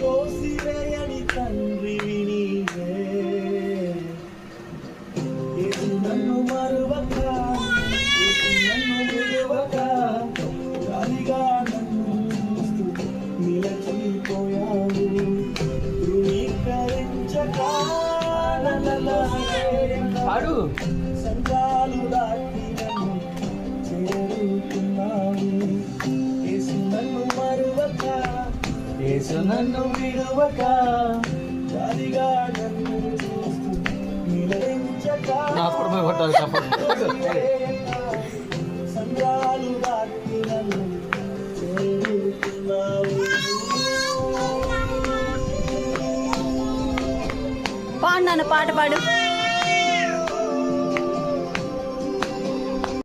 త్రోసివేయని తండ్రివి నీవే. యేసు నన్ను మరువక, యేసు నన్ను విడువక, గాలిగా నన్ను చూస్తూ నిలచిపోయావు. ధృవీకరించక నన్నలాగేయక, సంఘాలు దాటి నన్ను చేరుకున్నావు. యేసు నన్ను మరువక, యేసు నన్ను విడువక, గాలిగా నన్ను చూస్తూ నిలచించక, సంఘాలు దాటి నన్ను చేరుకున్నావు. పాడు నాన్న, పాట పాడు.